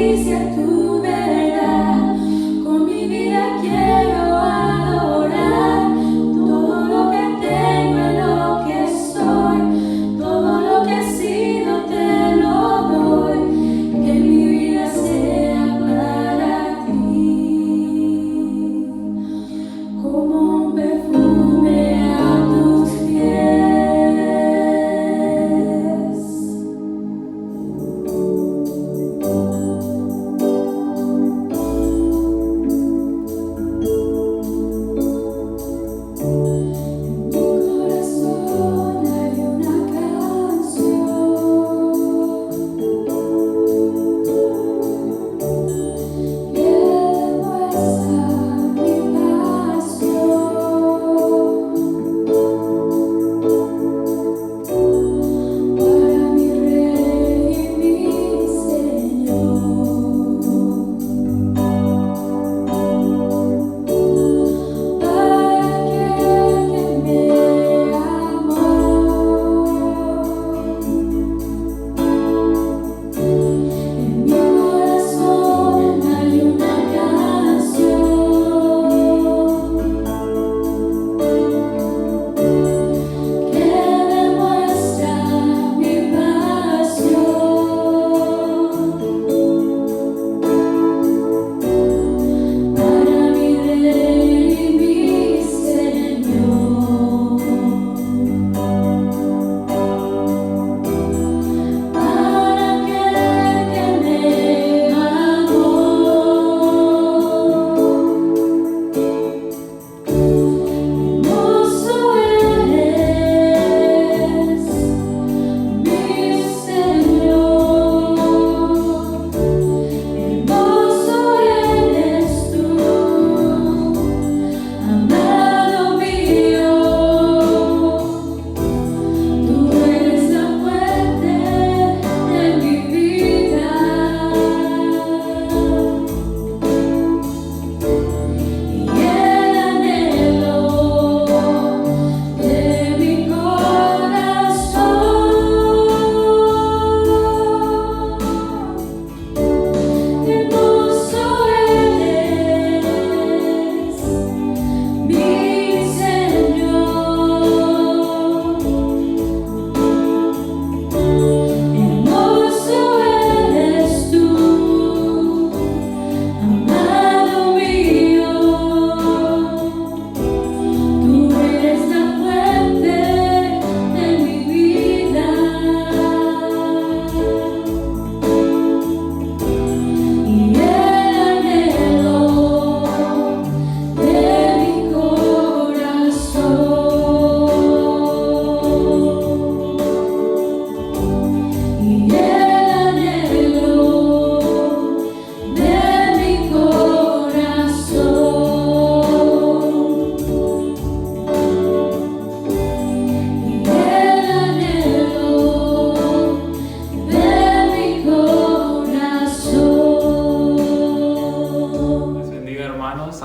justicia, tu verdad. Con mi vida quiero adorar. Todo lo que tengo es lo que soy. Todo lo que he sido te lo doy. Que mi vida sea para ti. Como un perfume a tus pies.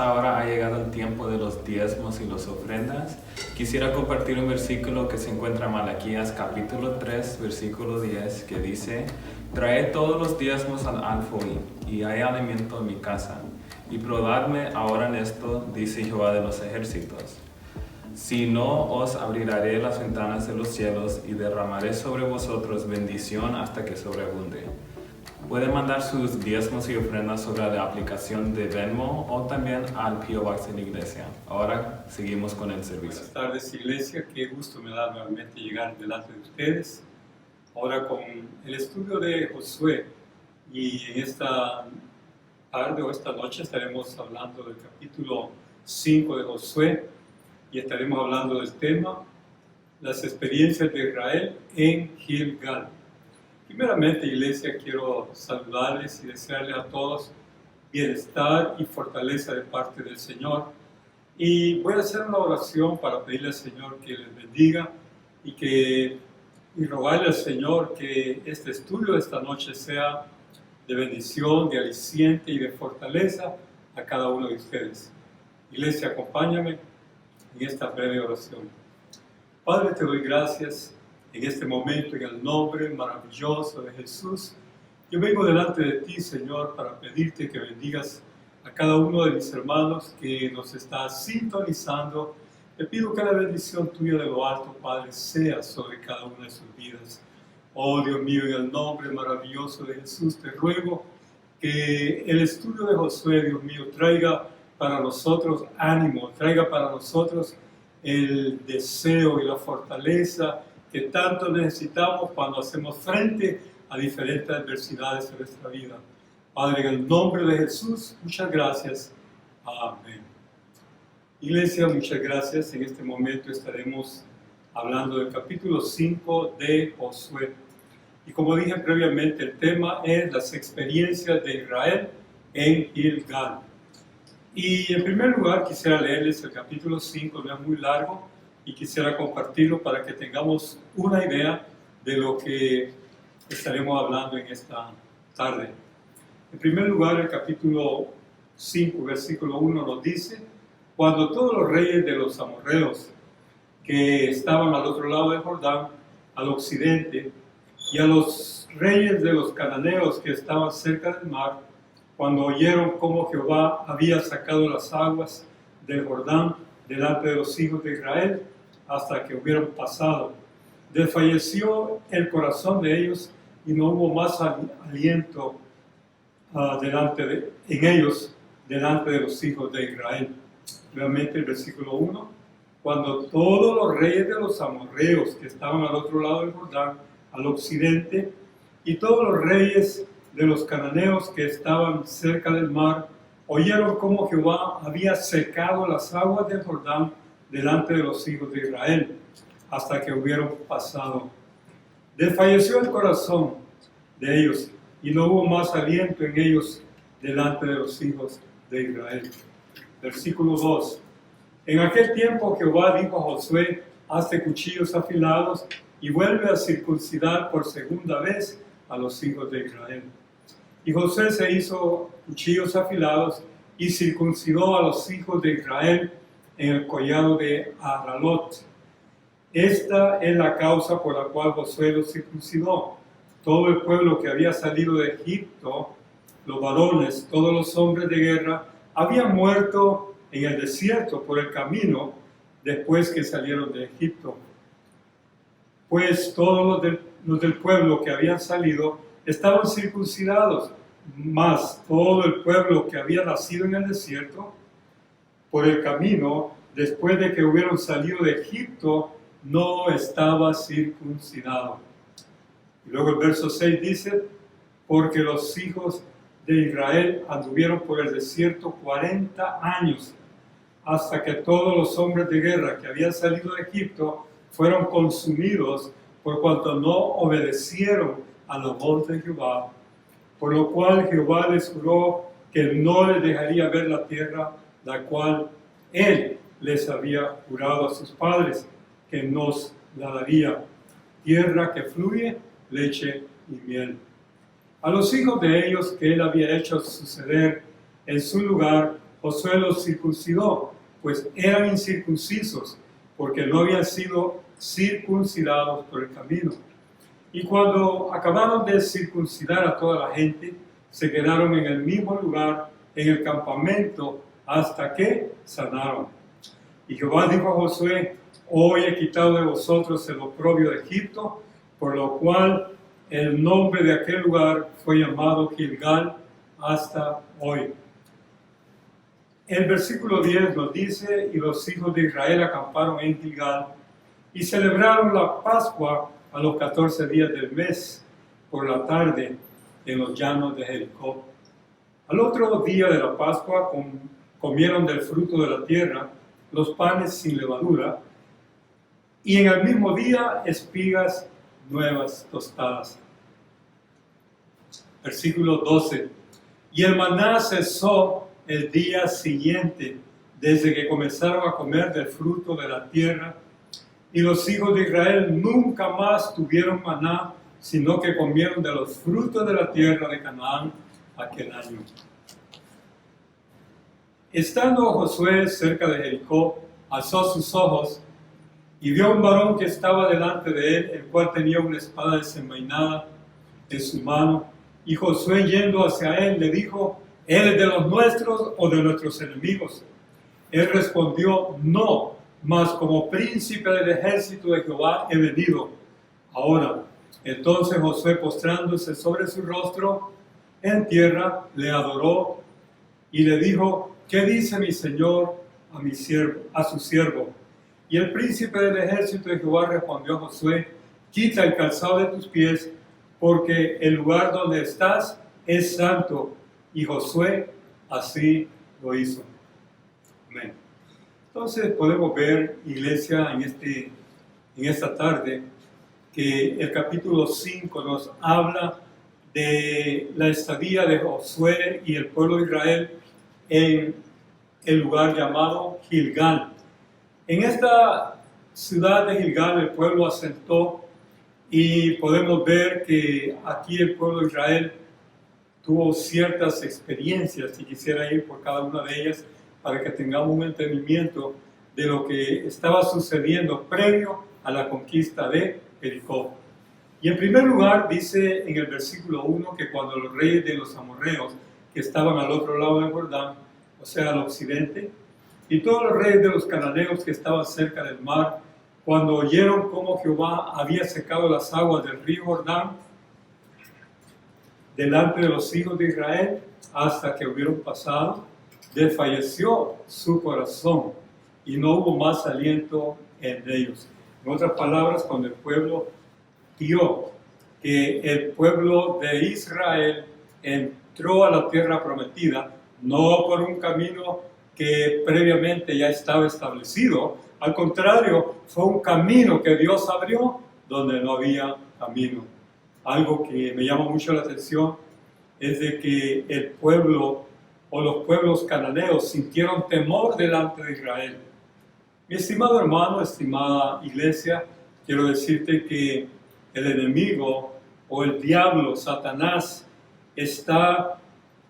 Ahora ha llegado el tiempo de los diezmos y las ofrendas. Quisiera compartir un versículo que se encuentra en Malaquías capítulo 3, versículo 10, que dice: Traed todos los diezmos al alfolí, y hay alimento en mi casa. Y probadme ahora en esto, dice Jehová de los ejércitos. Si no, os abriré las ventanas de los cielos y derramaré sobre vosotros bendición hasta que sobreabunde. Pueden mandar sus diezmos y ofrendas sobre la aplicación de Venmo o también al P.O. Box de la iglesia. Ahora seguimos con el servicio. Buenas tardes, iglesia. Qué gusto me da nuevamente llegar delante de ustedes. Ahora con el estudio de Josué. Y en esta tarde o esta noche estaremos hablando del capítulo 5 de Josué. Y estaremos hablando del tema, las experiencias de Israel en Gilgal. Primeramente, iglesia, quiero saludarles y desearles a todos bienestar y fortaleza de parte del Señor. Y voy a hacer una oración para pedirle al Señor que les bendiga y rogarle al Señor que este estudio de esta noche sea de bendición, de aliciente y de fortaleza a cada uno de ustedes. Iglesia, acompáñame en esta breve oración. Padre, te doy gracias en este momento, en el nombre maravilloso de Jesús. Yo vengo delante de ti, Señor, para pedirte que bendigas a cada uno de mis hermanos que nos está sintonizando. Te pido que la bendición tuya de lo alto, Padre, sea sobre cada una de sus vidas. Oh Dios mío, en el nombre maravilloso de Jesús, te ruego que el estudio de Josué, Dios mío, traiga para nosotros ánimo, traiga para nosotros el deseo y la fortaleza que tanto necesitamos cuando hacemos frente a diferentes adversidades en nuestra vida. Padre, en el nombre de Jesús, muchas gracias. Amén. Iglesia, muchas gracias. En este momento estaremos hablando del capítulo 5 de Josué. Y como dije previamente, el tema es las experiencias de Israel en Gilgal. Y en primer lugar quisiera leerles el capítulo 5, no es muy largo, y quisiera compartirlo para que tengamos una idea de lo que estaremos hablando en esta tarde. En primer lugar, el capítulo 5, versículo 1 nos dice: cuando todos los reyes de los amorreos que estaban al otro lado del Jordán, al occidente, y a los reyes de los cananeos que estaban cerca del mar, cuando oyeron cómo Jehová había sacado las aguas del Jordán delante de los hijos de Israel, hasta que hubieron pasado, desfalleció el corazón de ellos y no hubo más aliento en ellos delante de los hijos de Israel. Nuevamente el versículo 1: cuando todos los reyes de los amorreos que estaban al otro lado del Jordán, al occidente, y todos los reyes de los cananeos que estaban cerca del mar, oyeron cómo Jehová había secado las aguas del Jordán delante de los hijos de Israel, hasta que hubieron pasado. Desfalleció el corazón de ellos, y no hubo más aliento en ellos delante de los hijos de Israel. Versículo 2: en aquel tiempo Jehová dijo a Josué: hazte cuchillos afilados y vuelve a circuncidar por segunda vez a los hijos de Israel. Y Josué se hizo cuchillos afilados y circuncidó a los hijos de Israel en el collado de Aralot. Esta es la causa por la cual Josué los circuncidó. Todo el pueblo que había salido de Egipto, los varones, todos los hombres de guerra, habían muerto en el desierto por el camino después que salieron de Egipto. Pues todos los del pueblo que habían salido estaban circuncidados, mas todo el pueblo que había nacido en el desierto por el camino, después de que hubieron salido de Egipto, no estaba circuncidado. Y luego el verso 6 dice: porque los hijos de Israel anduvieron por el desierto 40 años, hasta que todos los hombres de guerra que habían salido de Egipto fueron consumidos por cuanto no obedecieron a la voz de Jehová, por lo cual Jehová les juró que no les dejaría ver la tierra, la cual Él les había jurado a sus padres, que nos la daría, tierra que fluye leche y miel. A los hijos de ellos que Él había hecho suceder en su lugar, Josué los circuncidó, pues eran incircuncisos, porque no habían sido circuncidados por el camino. Y cuando acabaron de circuncidar a toda la gente, se quedaron en el mismo lugar, en el campamento, hasta que sanaron. Y Jehová dijo a Josué: hoy he quitado de vosotros el oprobio de Egipto, por lo cual el nombre de aquel lugar fue llamado Gilgal hasta hoy. El versículo 10 nos dice: y los hijos de Israel acamparon en Gilgal y celebraron la Pascua a los 14 días del mes, por la tarde, en los llanos de Jericó. Al otro día de la Pascua comieron del fruto de la tierra los panes sin levadura, y en el mismo día espigas nuevas tostadas. Versículo 12: y el maná cesó el día siguiente, desde que comenzaron a comer del fruto de la tierra, y los hijos de Israel nunca más tuvieron maná, sino que comieron de los frutos de la tierra de Canaán aquel año. Estando Josué cerca de Jericó, alzó sus ojos y vio un varón que estaba delante de él, el cual tenía una espada desenvainada en su mano, Y Josué, yendo hacia él, le dijo: ¿eres de los nuestros o de nuestros enemigos? Él respondió: no, mas como príncipe del ejército de Jehová he venido. Ahora, entonces Josué, postrándose sobre su rostro en tierra, le adoró y le dijo: ¿qué dice mi señor a mi siervo, a su siervo? Y el príncipe del ejército de Jehová respondió a Josué: quita el calzado de tus pies, porque el lugar donde estás es santo. Y Josué así lo hizo. Amén. Entonces podemos ver, iglesia, en esta tarde, que el capítulo 5 nos habla de la estadía de Josué y el pueblo de Israel en el lugar llamado Gilgal. En esta ciudad de Gilgal el pueblo asentó, y podemos ver que aquí el pueblo de Israel tuvo ciertas experiencias, y quisiera ir por cada una de ellas para que tengamos un entendimiento de lo que estaba sucediendo previo a la conquista de Jericó. Y en primer lugar dice en el versículo 1 que cuando los reyes de los amorreos, que estaban al otro lado del Jordán, o sea al occidente, y todos los reyes de los cananeos que estaban cerca del mar, cuando oyeron cómo Jehová había secado las aguas del río Jordán delante de los hijos de Israel hasta que hubieron pasado, desfalleció su corazón y no hubo más aliento en ellos. En otras palabras, cuando el pueblo vio que el pueblo de Israel entró a la tierra prometida, no por un camino que previamente ya estaba establecido, al contrario, fue un camino que Dios abrió donde no había camino. Algo que me llama mucho la atención es de que el pueblo o los pueblos cananeos sintieron temor delante de Israel. Mi estimado hermano, estimada iglesia, quiero decirte que el enemigo o el diablo, Satanás, está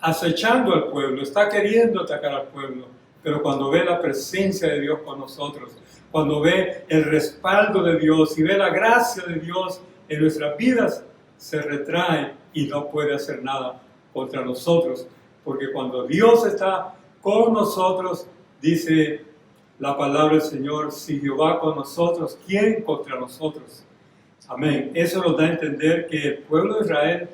acechando al pueblo, está queriendo atacar al pueblo. Pero cuando ve la presencia de Dios con nosotros, cuando ve el respaldo de Dios y ve la gracia de Dios en nuestras vidas, se retrae y no puede hacer nada contra nosotros. Porque cuando Dios está con nosotros, dice la palabra del Señor: si Jehová con nosotros, ¿quién contra nosotros? Amén. Eso nos da a entender que el pueblo de Israel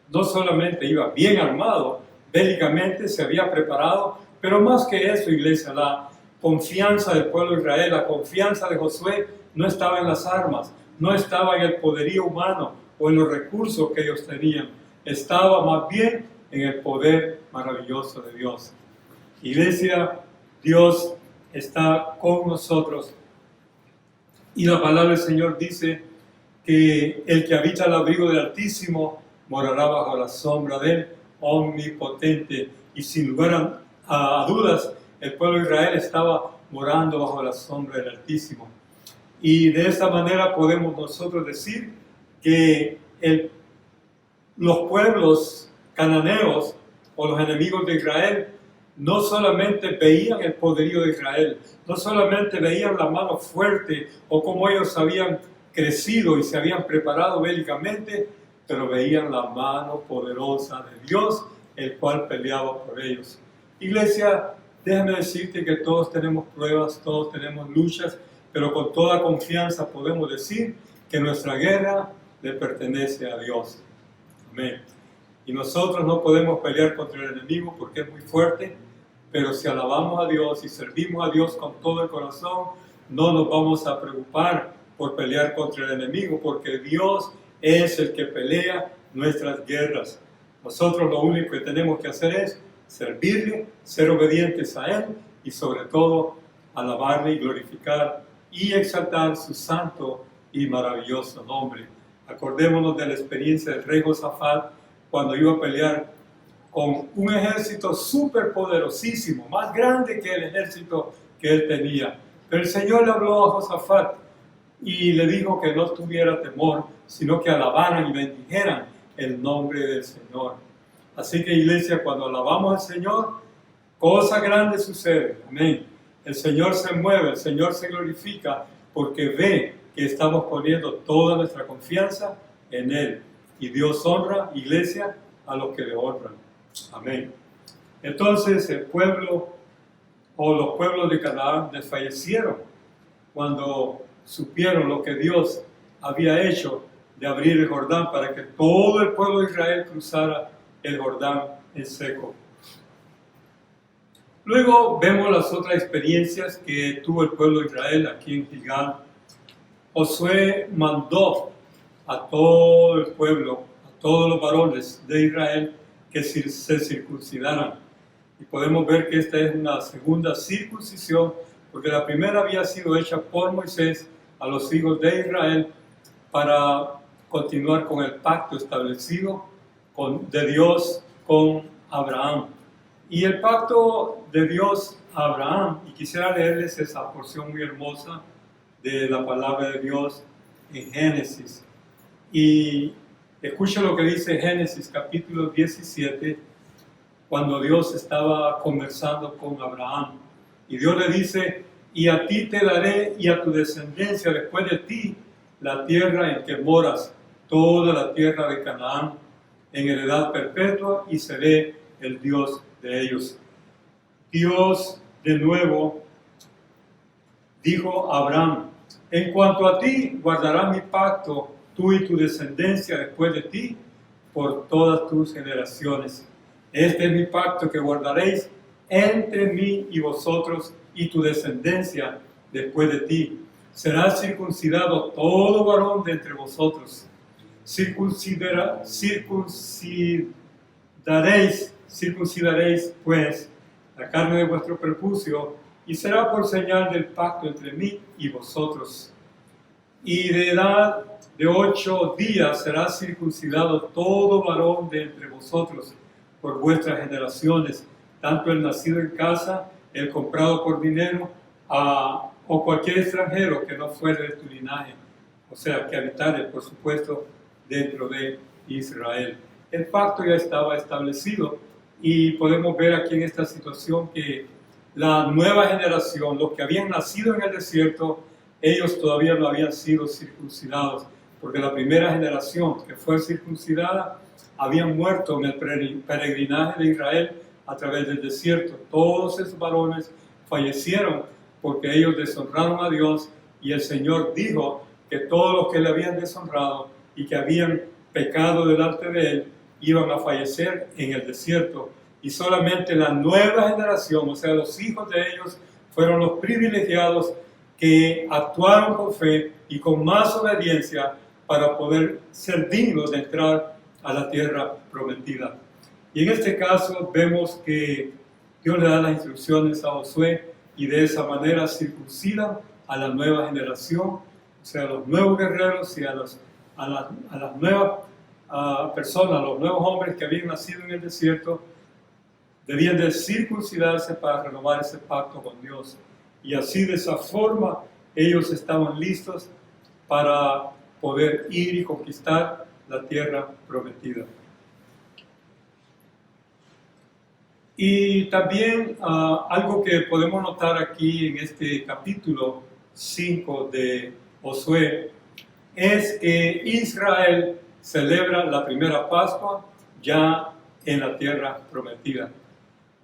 no solamente iba bien armado, bélicamente se había preparado, pero más que eso, iglesia, la confianza del pueblo de Israel, la confianza de Josué no estaba en las armas, no estaba en el poderío humano o en los recursos que ellos tenían, estaba más bien en el poder maravilloso de Dios. Iglesia, Dios está con nosotros y la palabra del Señor dice que el que habita al abrigo del Altísimo morará bajo la sombra del Omnipotente. Y sin lugar a dudas, el pueblo de Israel estaba morando bajo la sombra del Altísimo. Y de esta manera podemos nosotros decir que los pueblos cananeos o los enemigos de Israel no solamente veían el poderío de Israel, no solamente veían la mano fuerte o cómo ellos habían crecido y se habían preparado bélicamente, pero veían la mano poderosa de Dios, el cual peleaba por ellos. Iglesia, déjame decirte que todos tenemos pruebas, todos tenemos luchas, pero con toda confianza podemos decir que nuestra guerra le pertenece a Dios. Amén. Y nosotros no podemos pelear contra el enemigo porque es muy fuerte, pero si alabamos a Dios y servimos a Dios con todo el corazón, no nos vamos a preocupar por pelear contra el enemigo, porque Dios es el que pelea nuestras guerras. Nosotros lo único que tenemos que hacer es servirle, ser obedientes a Él y sobre todo alabarle y glorificar y exaltar su santo y maravilloso nombre. Acordémonos de la experiencia del rey Josafat cuando iba a pelear con un ejército súper poderosísimo, más grande que el ejército que él tenía. Pero el Señor le habló a Josafat y le dijo que no tuviera temor, sino que alabaran y bendijeran el nombre del Señor. Así que, iglesia, cuando alabamos al Señor, cosa grande sucede. Amén. El Señor se mueve, el Señor se glorifica porque ve que estamos poniendo toda nuestra confianza en Él. Y Dios honra, iglesia, a los que le honran. Amén. Entonces el pueblo o los pueblos de Canaán desfallecieron cuando supieron lo que Dios había hecho de abrir el Jordán para que todo el pueblo de Israel cruzara el Jordán en seco. Luego vemos las otras experiencias que tuvo el pueblo de Israel aquí en Gilgal. Josué mandó a todo el pueblo, a todos los varones de Israel, que se circuncidaran. Y podemos ver que esta es una segunda circuncisión, porque la primera había sido hecha por Moisés a los hijos de Israel para continuar con el pacto establecido de Dios con Abraham. Y el pacto de Dios a Abraham, y quisiera leerles esa porción muy hermosa de la palabra de Dios en Génesis. Y escucha lo que dice Génesis capítulo 17, cuando Dios estaba conversando con Abraham. Y Dios le dice: y a ti te daré y a tu descendencia después de ti la tierra en que moras, toda la tierra de Canaán, en heredad perpetua, y seré el Dios de ellos. Dios de nuevo dijo a Abraham: en cuanto a ti, guardarás mi pacto, tú y tu descendencia después de ti, por todas tus generaciones. Este es mi pacto que guardaréis entre mí y vosotros y tu descendencia después de ti. Será circuncidado todo varón de entre vosotros. Circuncidaréis pues la carne de vuestro prepucio, y será por señal del pacto entre mí y vosotros. Y de edad de 8 días será circuncidado todo varón de entre vosotros por vuestras generaciones, tanto el nacido en casa, el comprado por dinero, o cualquier extranjero que no fuere de tu linaje, o sea, que habitare, por supuesto, dentro de Israel. El pacto ya estaba establecido, y podemos ver aquí en esta situación que la nueva generación, los que habían nacido en el desierto, ellos todavía no habían sido circuncidados, porque la primera generación que fue circuncidada habían muerto en el peregrinaje de Israel a través del desierto. Todos esos varones fallecieron porque ellos deshonraron a Dios, y el Señor dijo que todos los que le habían deshonrado y que habían pecado delante de Él iban a fallecer en el desierto. Y solamente la nueva generación, o sea, los hijos de ellos, fueron los privilegiados que actuaron con fe y con más obediencia para poder ser dignos de entrar a la tierra prometida. Y en este caso vemos que Dios le da las instrucciones a Josué, y de esa manera circuncida a la nueva generación, o sea, a los nuevos guerreros y a las nuevas personas, los nuevos hombres que habían nacido en el desierto, debían de circuncidarse para renovar ese pacto con Dios. Y así, de esa forma, ellos estaban listos para poder ir y conquistar la tierra prometida. Y también algo que podemos notar aquí en este capítulo 5 de Josué es que Israel celebra la primera Pascua ya en la tierra prometida.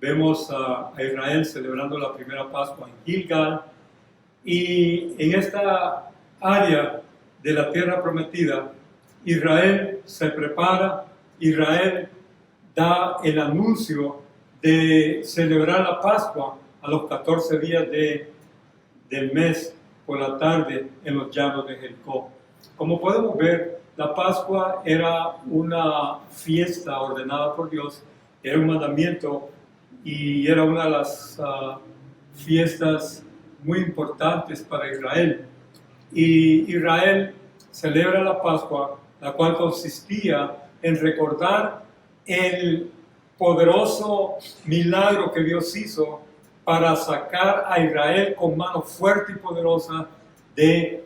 Vemos a Israel celebrando la primera Pascua en Gilgal, y en esta área de la tierra prometida, Israel se prepara, Israel da el anuncio de celebrar la Pascua a los 14 días del mes por la tarde en los llanos de Jericó. Como podemos ver, la Pascua era una fiesta ordenada por Dios, era un mandamiento, y era una de las fiestas muy importantes para Israel. Y Israel celebra la Pascua, la cual consistía en recordar el poderoso milagro que Dios hizo para sacar a Israel con mano fuerte y poderosa del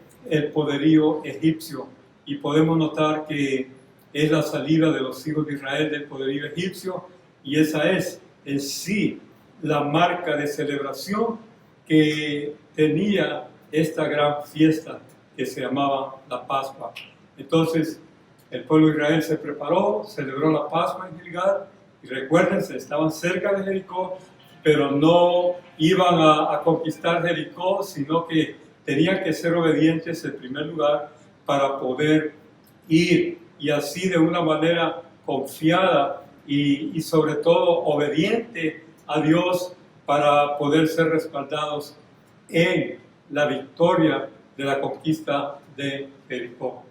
poderío egipcio. Y podemos notar que es la salida de los hijos de Israel del poderío egipcio, y esa es en sí la marca de celebración que tenía esta gran fiesta que se llamaba la Pascua. Entonces, el pueblo de Israel se preparó, celebró la Pascua en Gilgal, y recuérdense, estaban cerca de Jericó, pero no iban a conquistar Jericó, sino que tenían que ser obedientes en primer lugar para poder ir, y así de una manera confiada y sobre todo obediente a Dios para poder ser respaldados en la victoria de la conquista de Jericó.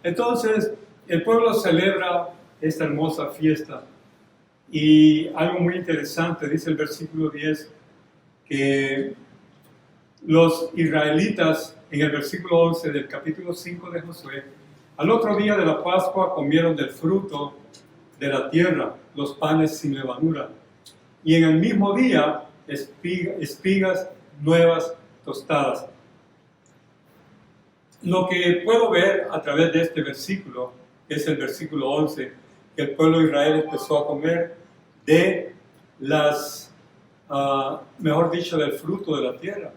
Entonces, el pueblo celebra esta hermosa fiesta y algo muy interesante, dice el versículo 10, que los israelitas, en el versículo 11 del capítulo 5 de Josué, al otro día de la Pascua comieron del fruto de la tierra, los panes sin levadura, y en el mismo día espigas nuevas tostadas. Lo que puedo ver a través de este versículo, es el versículo 11, que el pueblo de Israel empezó a comer de mejor dicho, del fruto de la tierra.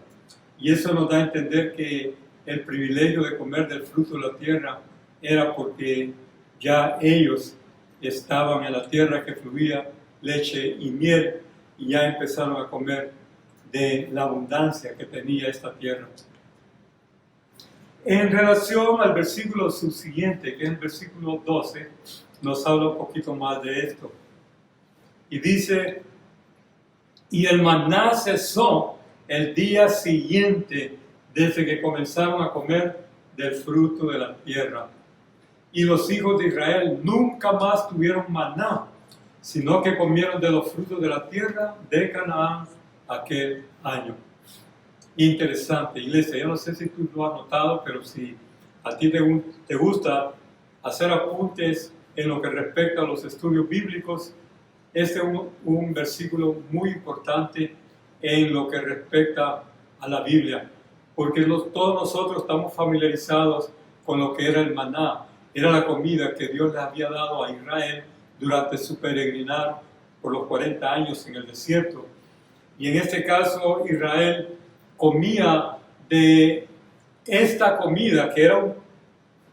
Y eso nos da a entender que el privilegio de comer del fruto de la tierra era porque ya ellos estaban en la tierra que fluía leche y miel y ya empezaron a comer de la abundancia que tenía esta tierra. En relación al versículo subsiguiente, que es el versículo 12, nos habla un poquito más de esto. Y dice, y el maná cesó el día siguiente desde que comenzaron a comer del fruto de la tierra. Y los hijos de Israel nunca más tuvieron maná, sino que comieron de los frutos de la tierra de Canaán aquel año. Interesante, iglesia. Yo no sé si tú lo has notado, pero si a ti te gusta hacer apuntes en lo que respecta a los estudios bíblicos, este es un versículo muy importante en lo que respecta a la Biblia, porque todos nosotros estamos familiarizados con lo que era el maná. Era la comida que Dios le había dado a Israel durante su peregrinar por los 40 años en el desierto. Y en este caso Israel comía de esta comida, que era un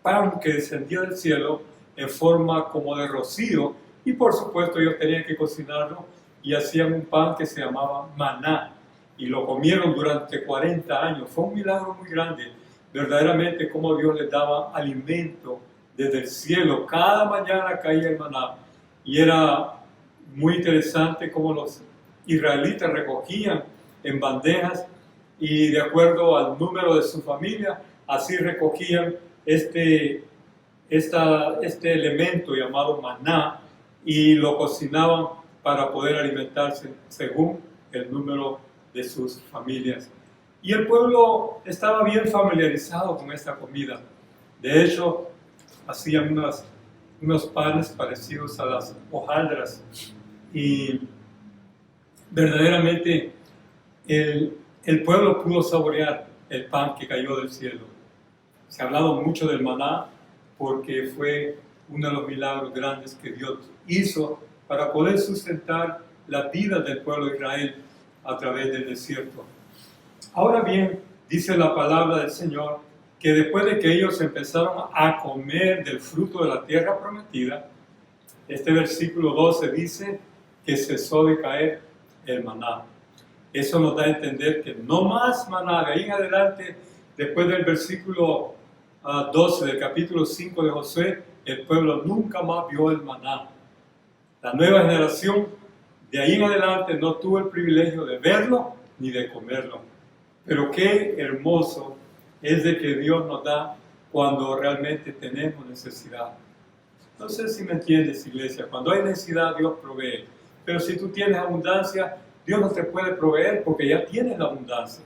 pan que descendía del cielo en forma como de rocío, y por supuesto ellos tenían que cocinarlo y hacían un pan que se llamaba maná, y lo comieron durante 40 años. Fue un milagro muy grande, verdaderamente, como Dios les daba alimento desde el cielo. Cada mañana caía el maná, y era muy interesante cómo los israelitas recogían en bandejas, y de acuerdo al número de su familia, así recogían este elemento llamado maná, y lo cocinaban para poder alimentarse según el número de sus familias. Y el pueblo estaba bien familiarizado con esta comida. De hecho, hacían unos panes parecidos a las hojaldras, y verdaderamente el pueblo pudo saborear el pan que cayó del cielo. Se ha hablado mucho del maná porque fue uno de los milagros grandes que Dios hizo para poder sustentar la vida del pueblo de Israel a través del desierto. Ahora bien, dice la palabra del Señor que después de que ellos empezaron a comer del fruto de la tierra prometida, este versículo 12 dice que cesó de caer el maná. Eso nos da a entender que no más maná. De ahí en adelante, después del versículo 12 del capítulo 5 de Josué, el pueblo nunca más vio el maná. La nueva generación de ahí en adelante no tuvo el privilegio de verlo ni de comerlo. Pero qué hermoso es de que Dios nos da cuando realmente tenemos necesidad. No sé si me entiendes, iglesia. Cuando hay necesidad, Dios provee. Pero si tú tienes abundancia, Dios no te puede proveer porque ya tienes la abundancia.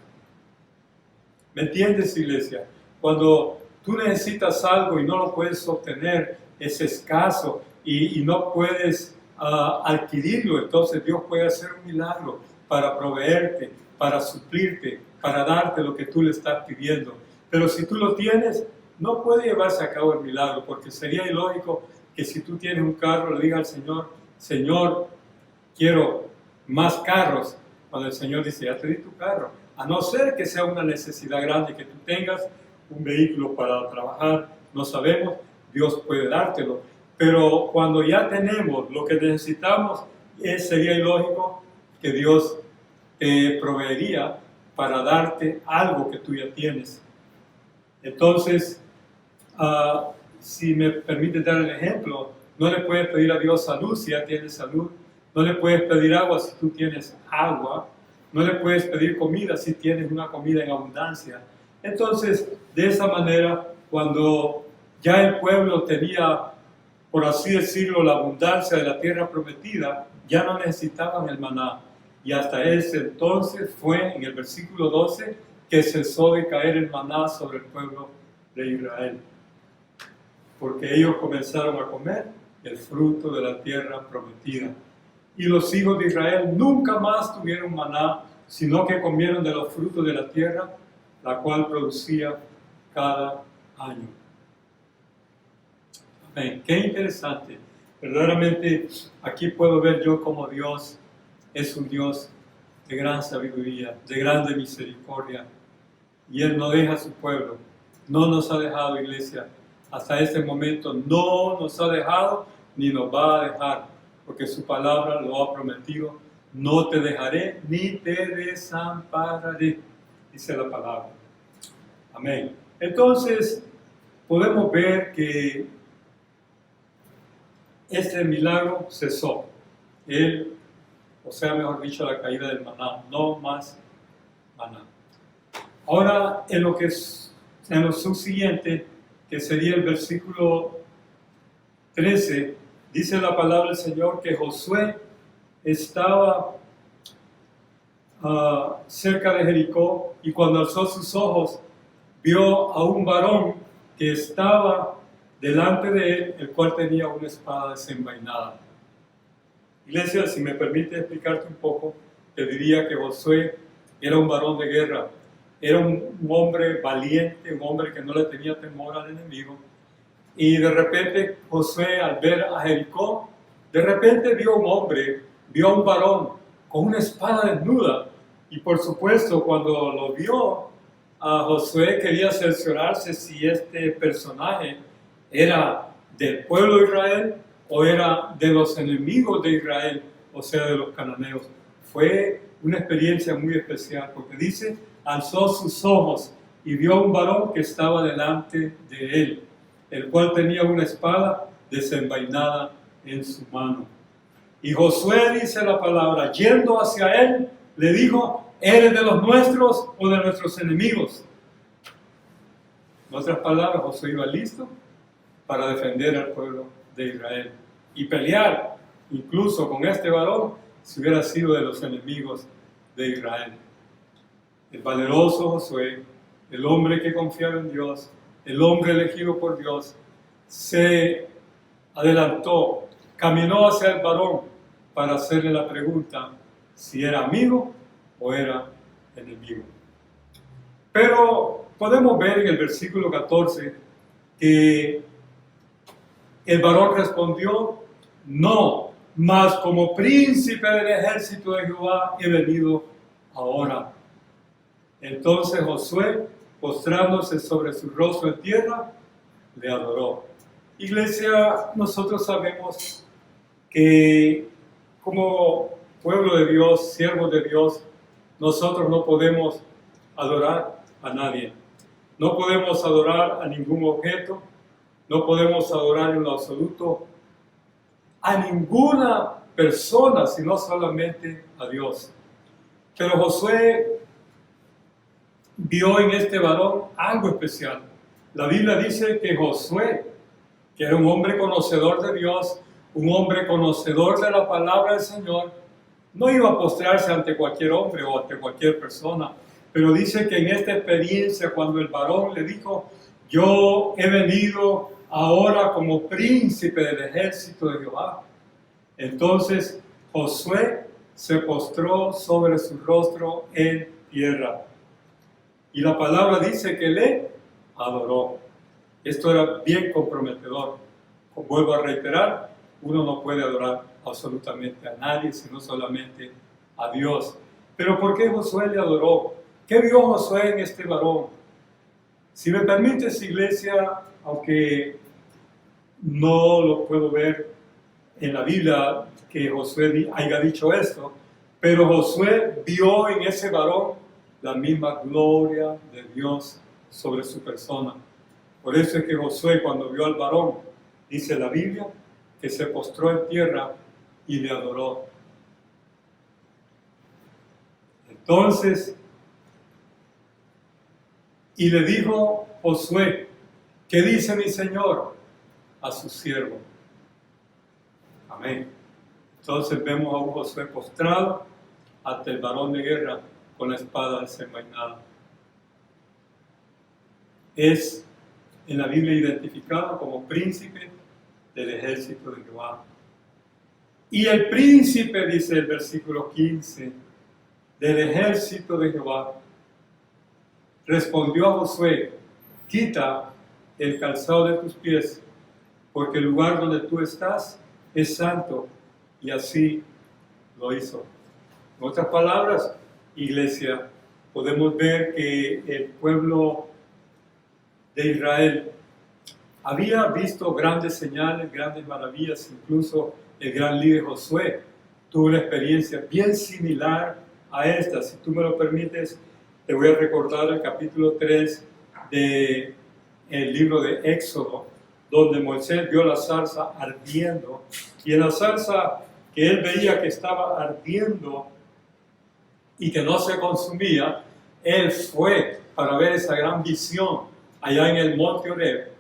¿Me entiendes, iglesia? Cuando tú necesitas algo y no lo puedes obtener, es escaso y no puedes adquirirlo, entonces Dios puede hacer un milagro para proveerte, para suplirte, para darte lo que tú le estás pidiendo. Pero si tú lo tienes, no puede llevarse a cabo el milagro, porque sería ilógico que si tú tienes un carro le digas al Señor, Señor, quiero más carros, cuando el Señor dice, ya te di tu carro. A no ser que sea una necesidad grande, que tú tengas un vehículo para trabajar, no sabemos, Dios puede dártelo. Pero cuando ya tenemos lo que necesitamos, sería ilógico que Dios te proveería para darte algo que tú ya tienes. Entonces, si me permite dar el ejemplo, no le puedes pedir a Dios salud si ya tienes salud, no le puedes pedir agua si tú tienes agua, no le puedes pedir comida si tienes una comida en abundancia. Entonces, de esa manera, cuando ya el pueblo tenía, por así decirlo, la abundancia de la tierra prometida, ya no necesitaban el maná. Y hasta ese entonces fue en el versículo 12 que cesó de caer el maná sobre el pueblo de Israel. Porque ellos comenzaron a comer el fruto de la tierra prometida. Y los hijos de Israel nunca más tuvieron maná, sino que comieron de los frutos de la tierra, la cual producía cada año. Amén. Qué interesante. Verdaderamente aquí puedo ver yo como Dios es un Dios de gran sabiduría, de grande misericordia. Y Él no deja a su pueblo. No nos ha dejado, iglesia. Hasta este momento no nos ha dejado ni nos va a dejar, porque su palabra lo ha prometido. No te dejaré ni te desampararé, dice la palabra. Amén. Entonces, podemos ver que este milagro cesó. O sea, mejor dicho, la caída del maná. No más maná. Ahora, en lo subsiguiente, que sería el versículo 13, dice la palabra del Señor que Josué estaba cerca de Jericó y cuando alzó sus ojos vio a un varón que estaba delante de él, el cual tenía una espada desenvainada. Iglesia, si me permite explicarte un poco, te diría que Josué era un varón de guerra, era un hombre valiente, un hombre que no le tenía temor al enemigo. Y de repente Josué, al ver a Jericó, de repente vio a un hombre, vio a un varón con una espada desnuda. Y por supuesto, cuando lo vio, a Josué quería cerciorarse si este personaje era del pueblo de Israel o era de los enemigos de Israel, o sea, de los cananeos. Fue una experiencia muy especial, porque dice, alzó sus ojos y vio a un varón que estaba delante de él, el cual tenía una espada desenvainada en su mano. Y Josué, dice la palabra, yendo hacia él, le dijo, ¿eres de los nuestros o de nuestros enemigos? En otras palabras, Josué iba listo para defender al pueblo de Israel y pelear incluso con este varón si hubiera sido de los enemigos de Israel. El valeroso Josué, el hombre que confiaba en Dios, el hombre elegido por Dios, se adelantó, caminó hacia el varón para hacerle la pregunta si era amigo o era enemigo. Pero podemos ver en el versículo 14 que el varón respondió, no, mas como príncipe del ejército de Jehová he venido ahora. Entonces Josué, postrándose sobre su rostro en tierra, le adoró. Iglesia, nosotros sabemos que como pueblo de Dios, siervos de Dios, nosotros no podemos adorar a nadie. No podemos adorar a ningún objeto, no podemos adorar en lo absoluto a ninguna persona, sino solamente a Dios. Pero Josué vio en este varón algo especial. La Biblia dice que Josué, que era un hombre conocedor de Dios, un hombre conocedor de la palabra del Señor, no iba a postrarse ante cualquier hombre o ante cualquier persona, pero dice que en esta experiencia, cuando el varón le dijo, yo he venido ahora como príncipe del ejército de Jehová, entonces Josué se postró sobre su rostro en tierra. Y la palabra dice que le adoró. Esto era bien comprometedor. Como vuelvo a reiterar, uno no puede adorar absolutamente a nadie, sino solamente a Dios. Pero ¿por qué Josué le adoró? ¿Qué vio Josué en este varón? Si me permites, iglesia, aunque no lo puedo ver en la Biblia que Josué haya dicho esto, pero Josué vio en ese varón la misma gloria de Dios sobre su persona. Por eso es que Josué, cuando vio al varón, dice la Biblia, que se postró en tierra y le adoró. Entonces, y le dijo Josué, ¿qué dice mi Señor a su siervo? Amén. Entonces vemos a un Josué postrado ante el varón de guerra con la espada desenvainada. Es en la Biblia identificado como príncipe del ejército de Jehová. Y el príncipe, dice el versículo 15, del ejército de Jehová, respondió a Josué, quita el calzado de tus pies, porque el lugar donde tú estás es santo. Y así lo hizo. En otras palabras, iglesia, podemos ver que el pueblo de Israel había visto grandes señales, grandes maravillas. Incluso el gran líder Josué tuvo una experiencia bien similar a esta. Si tú me lo permites, te voy a recordar el capítulo 3 del libro de Éxodo, donde Moisés vio la zarza ardiendo, y en la zarza que él veía que estaba ardiendo y que no se consumía, él fue para ver esa gran visión allá en el monte Horeb,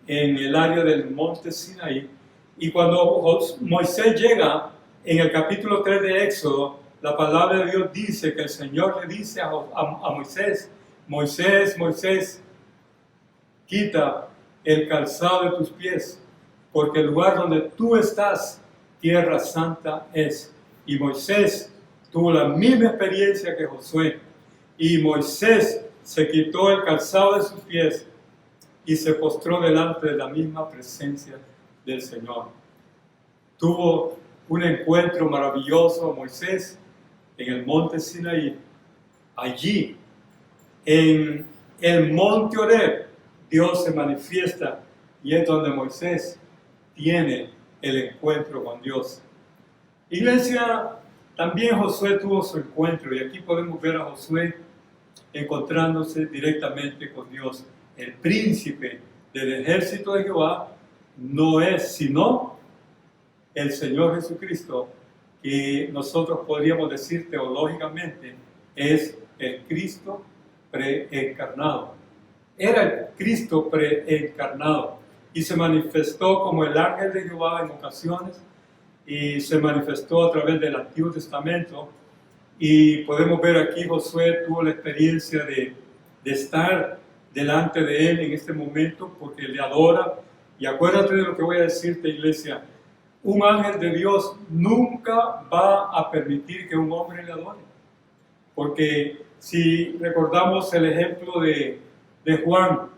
en el área del monte Sinaí. Y cuando Moisés llega en el capítulo 3 de Éxodo, la palabra de Dios dice que el Señor le dice a Moisés, Moisés, Moisés, quita el calzado de tus pies, porque el lugar donde tú estás, tierra santa es. Y Moisés tuvo la misma experiencia que Josué, y Moisés se quitó el calzado de sus pies y se postró delante de la misma presencia del Señor. Tuvo un encuentro maravilloso Moisés en el monte Sinaí. Allí, en el monte Horeb, Dios se manifiesta y es donde Moisés tiene el encuentro con Dios. Iglesia, también Josué tuvo su encuentro, y aquí podemos ver a Josué encontrándose directamente con Dios. El príncipe del ejército de Jehová no es sino el Señor Jesucristo, que nosotros podríamos decir teológicamente es el Cristo preencarnado. Era el Cristo preencarnado y se manifestó como el ángel de Jehová en ocasiones, y se manifestó a través del Antiguo Testamento. Y podemos ver aquí Josué tuvo la experiencia de estar delante de él en este momento porque le adora. Y acuérdate de lo que voy a decirte, iglesia, un ángel de Dios nunca va a permitir que un hombre le adore. Porque si recordamos el ejemplo de Juan,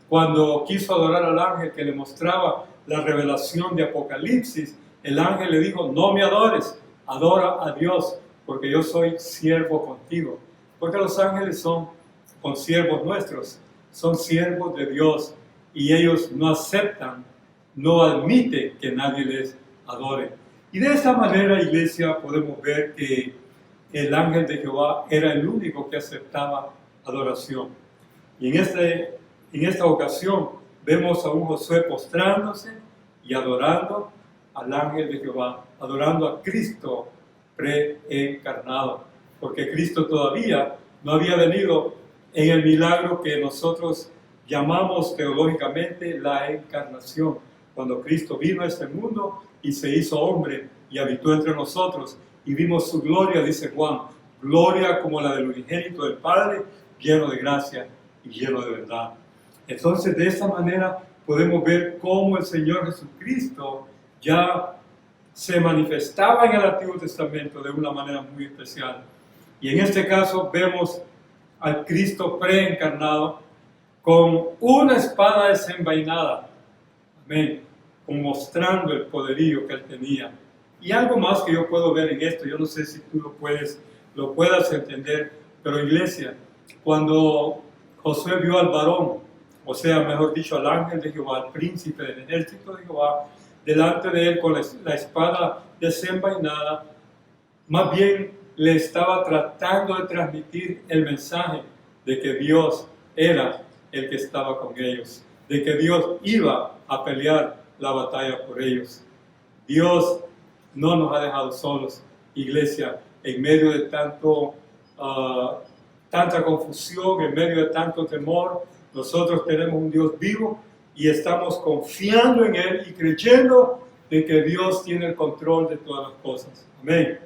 cuando quiso adorar al ángel que le mostraba la revelación de Apocalipsis, el ángel le dijo, no me adores, adora a Dios, porque yo soy siervo contigo. Porque los ángeles son consiervos nuestros, son siervos de Dios, y ellos no aceptan, no admiten que nadie les adore. Y de esta manera, iglesia, podemos ver que el ángel de Jehová era el único que aceptaba adoración. Y en esta ocasión vemos a un Josué postrándose y adorando al ángel de Jehová, adorando a Cristo preencarnado, porque Cristo todavía no había venido en el milagro que nosotros llamamos teológicamente la encarnación, cuando Cristo vino a este mundo y se hizo hombre y habitó entre nosotros, y vimos su gloria, dice Juan, gloria como la del unigénito del Padre, lleno de gracia y lleno de verdad. Entonces, de esta manera podemos ver cómo el Señor Jesucristo ya se manifestaba en el Antiguo Testamento de una manera muy especial. Y en este caso vemos al Cristo preencarnado con una espada desenvainada, amén, mostrando el poderío que él tenía. Y algo más que yo puedo ver en esto, yo no sé si tú lo puedas entender, pero iglesia, cuando Josué vio al varón o sea, mejor dicho, al ángel de Jehová, al príncipe del ejército de Jehová, delante de él con la espada desenvainada. Más bien le estaba tratando de transmitir el mensaje de que Dios era el que estaba con ellos, de que Dios iba a pelear la batalla por ellos. Dios no nos ha dejado solos, iglesia, en medio de tanta confusión, en medio de tanto temor. Nosotros tenemos un Dios vivo y estamos confiando en Él y creyendo de que Dios tiene el control de todas las cosas. Amén.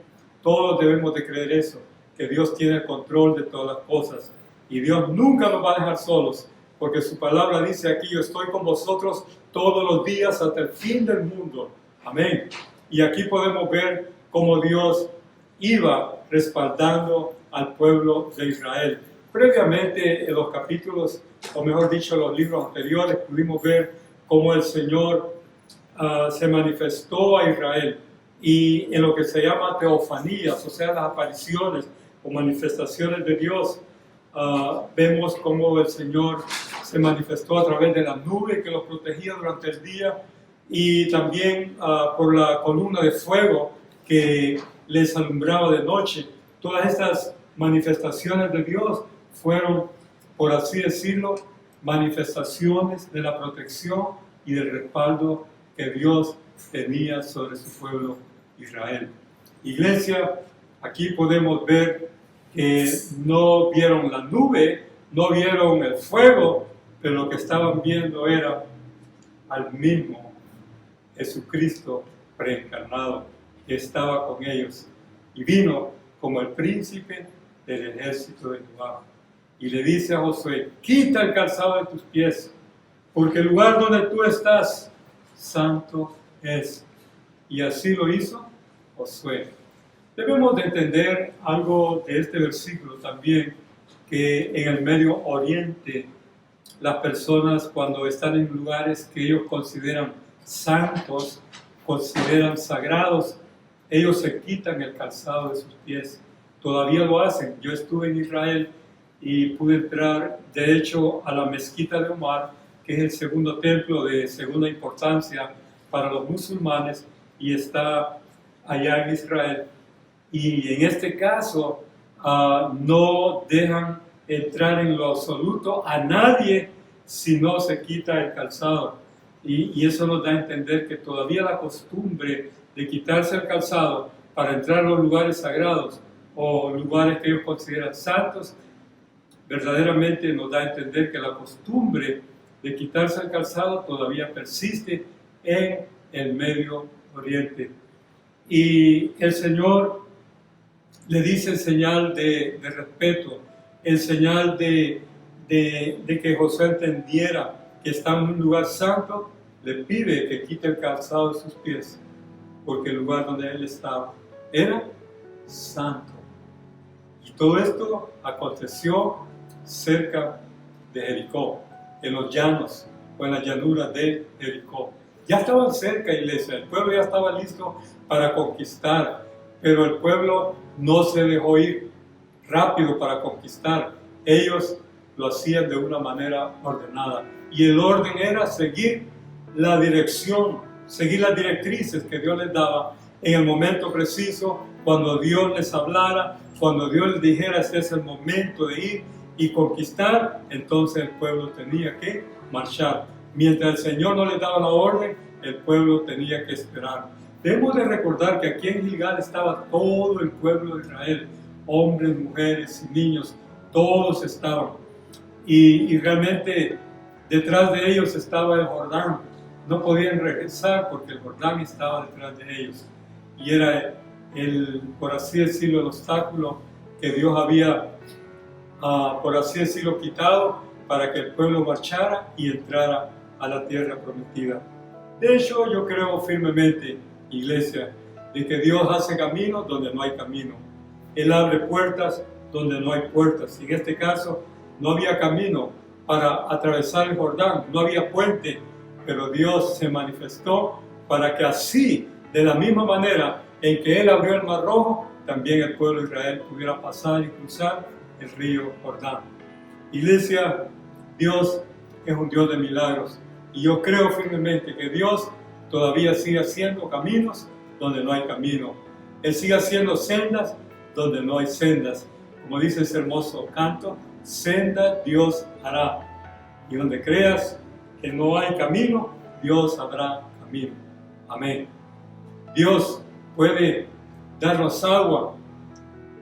Todos debemos de creer eso, que Dios tiene el control de todas las cosas. Y Dios nunca nos va a dejar solos, porque su palabra dice aquí: yo estoy con vosotros todos los días hasta el fin del mundo. Amén. Y aquí podemos ver cómo Dios iba respaldando al pueblo de Israel. Previamente, en los capítulos, o mejor dicho, los libros anteriores, pudimos ver cómo el Señor se manifestó a Israel. Y en lo que se llama teofanías, o sea, las apariciones o manifestaciones de Dios, vemos cómo el Señor se manifestó a través de la nube que los protegía durante el día, y también por la columna de fuego que les alumbraba de noche. Todas estas manifestaciones de Dios fueron, por así decirlo, manifestaciones de la protección y del respaldo que Dios tenía sobre su pueblo Israel. Iglesia, aquí podemos ver que no vieron la nube, no vieron el fuego, pero lo que estaban viendo era al mismo Jesucristo preencarnado, que estaba con ellos y vino como el príncipe del ejército de Jehová. Y le dice a Josué: quita el calzado de tus pies, porque el lugar donde tú estás, santo es. Y así lo hizo Josué. Debemos de entender algo de este versículo también, que en el Medio Oriente las personas, cuando están en lugares que ellos consideran santos, consideran sagrados, ellos se quitan el calzado de sus pies. Todavía lo hacen. Yo estuve en Israel y pude entrar, de hecho, a la mezquita de Omar, que es el segundo templo de segunda importancia para los musulmanes, y está allá en Israel. Y en este caso no dejan entrar en lo absoluto a nadie si no se quita el calzado. Y eso nos da a entender que todavía la costumbre de quitarse el calzado para entrar a los lugares sagrados o lugares que ellos consideran santos, verdaderamente nos da a entender que la costumbre de quitarse el calzado todavía persiste en el Medio Oriente. Y el Señor le dice en señal de respeto, en señal de que Josué entendiera que está en un lugar santo, le pide que quite el calzado de sus pies, porque el lugar donde él estaba era santo. Y todo esto aconteció cerca de Jericó, en los llanos o en las llanuras de Jericó. Ya estaban cerca, iglesia, el pueblo ya estaba listo para conquistar, pero el pueblo no se dejó ir rápido para conquistar. Ellos lo hacían de una manera ordenada, y el orden era seguir la dirección, seguir las directrices que Dios les daba en el momento preciso, cuando Dios les hablara, cuando Dios les dijera: este es el momento de ir y conquistar. Entonces el pueblo tenía que marchar. Mientras el Señor no les daba la orden, el pueblo tenía que esperar. Debemos de recordar que aquí en Gilgal estaba todo el pueblo de Israel, hombres, mujeres y niños, todos estaban. Y realmente detrás de ellos estaba el Jordán. No podían regresar porque el Jordán estaba detrás de ellos. Y era por así decirlo, el obstáculo que Dios había, por así decirlo, quitado para que el pueblo marchara y entrara a la tierra prometida. De hecho, yo creo firmemente, iglesia, de que Dios hace caminos donde no hay camino. Él abre puertas donde no hay puertas. Y en este caso, no había camino para atravesar el Jordán, no había puente, pero Dios se manifestó para que así, de la misma manera en que Él abrió el Mar Rojo, también el pueblo de Israel pudiera pasar y cruzar el río Jordán. Iglesia, Dios es un Dios de milagros. Y yo creo firmemente que Dios todavía sigue haciendo caminos donde no hay camino. Él sigue haciendo sendas donde no hay sendas. Como dice ese hermoso canto, senda Dios hará. Y donde creas que no hay camino, Dios habrá camino. Amén. Dios puede darnos agua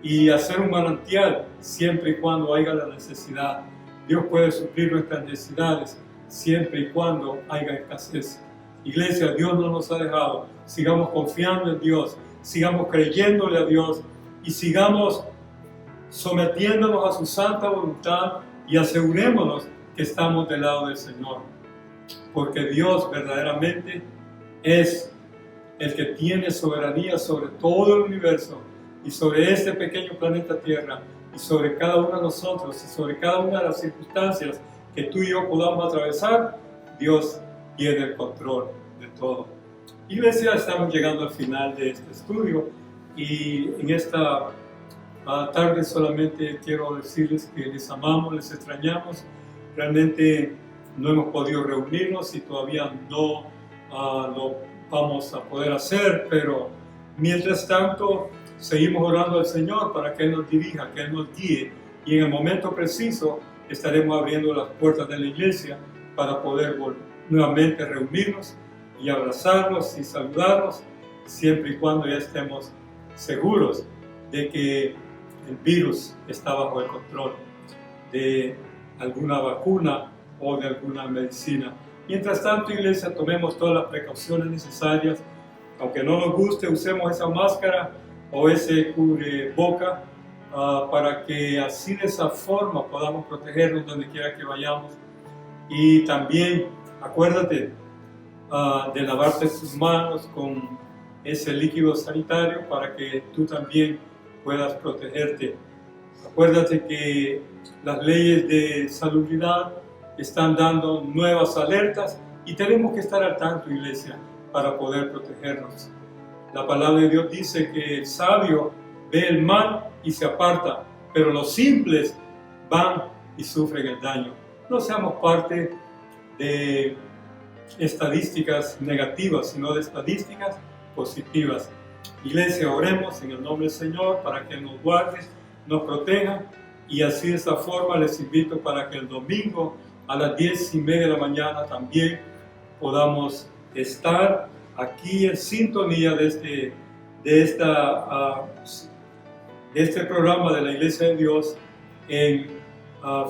y hacer un manantial siempre y cuando haya la necesidad. Dios puede suplir nuestras necesidades siempre y cuando haya escasez. Iglesia, Dios no nos ha dejado. Sigamos confiando en Dios, sigamos creyéndole a Dios y sigamos sometiéndonos a su santa voluntad y asegurémonos que estamos del lado del Señor. Porque Dios verdaderamente es el que tiene soberanía sobre todo el universo y sobre este pequeño planeta Tierra y sobre cada uno de nosotros y sobre cada una de las circunstancias que tú y yo podamos atravesar. Dios tiene el control de todo. Iglesia, estamos llegando al final de este estudio y en esta tarde solamente quiero decirles que les amamos, les extrañamos. Realmente no hemos podido reunirnos y todavía no lo vamos a poder hacer, pero mientras tanto seguimos orando al Señor para que Él nos dirija, que Él nos guíe y en el momento preciso estaremos abriendo las puertas de la iglesia para poder nuevamente reunirnos y abrazarnos y saludarnos siempre y cuando ya estemos seguros de que el virus está bajo el control de alguna vacuna o de alguna medicina. Mientras tanto, iglesia, tomemos todas las precauciones necesarias. Aunque no nos guste, usemos esa máscara o ese cubreboca para que así de esa forma podamos protegernos donde quiera que vayamos. Y también acuérdate de lavarte tus manos con ese líquido sanitario para que tú también puedas protegerte. Acuérdate que las leyes de salubridad están dando nuevas alertas y tenemos que estar al tanto, iglesia, para poder protegernos. La palabra de Dios dice que el sabio ve el mal y se aparta, pero los simples van y sufren el daño. No seamos parte de estadísticas negativas, sino de estadísticas positivas. Iglesia, oremos en el nombre del Señor para que nos guarde, nos proteja y así de esta forma les invito para que el domingo a las 10:30 de la mañana también podamos estar aquí en sintonía de este programa de la Iglesia de Dios en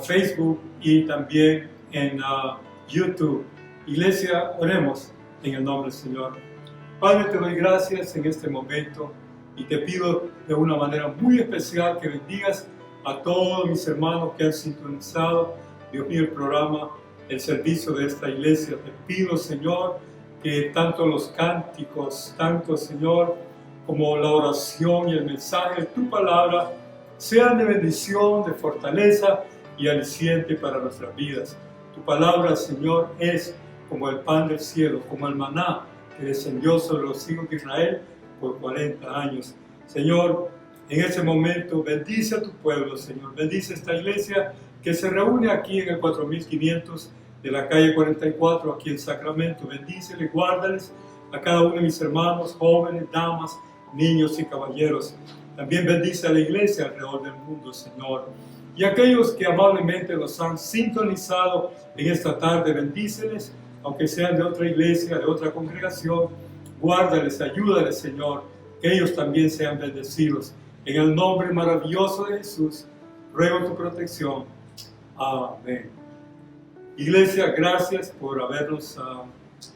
Facebook y también en YouTube. Iglesia, oremos en el nombre del Señor. Padre, te doy gracias en este momento y te pido de una manera muy especial que bendigas a todos mis hermanos que han sintonizado, Dios mío, el programa, el servicio de esta iglesia. Te pido, Señor, que tanto los cánticos, tanto, Señor, como la oración y el mensaje de tu palabra sean de bendición, de fortaleza y aliciente para nuestras vidas. Tu palabra, Señor, es como el pan del cielo, como el maná que descendió sobre los hijos de Israel por 40 años. Señor, en ese momento bendice a tu pueblo, Señor. Bendice esta iglesia que se reúne aquí en el 4500 de la calle 44, aquí en Sacramento. Bendíceles, guárdales a cada uno de mis hermanos, jóvenes, damas, niños y caballeros. También bendice a la iglesia alrededor del mundo, Señor. Y aquellos que amablemente los han sintonizado en esta tarde, bendíceles, aunque sean de otra iglesia, de otra congregación. Guárdales, ayúdales, Señor, que ellos también sean bendecidos. En el nombre maravilloso de Jesús, ruego tu protección. Amén. Iglesia, gracias por habernos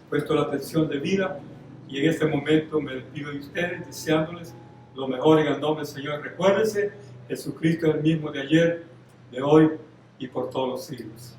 puesto la atención de vida. Y en este momento me despido de ustedes, deseándoles lo mejor en el nombre del Señor. Recuérdense, Jesucristo es el mismo de ayer, de hoy y por todos los siglos.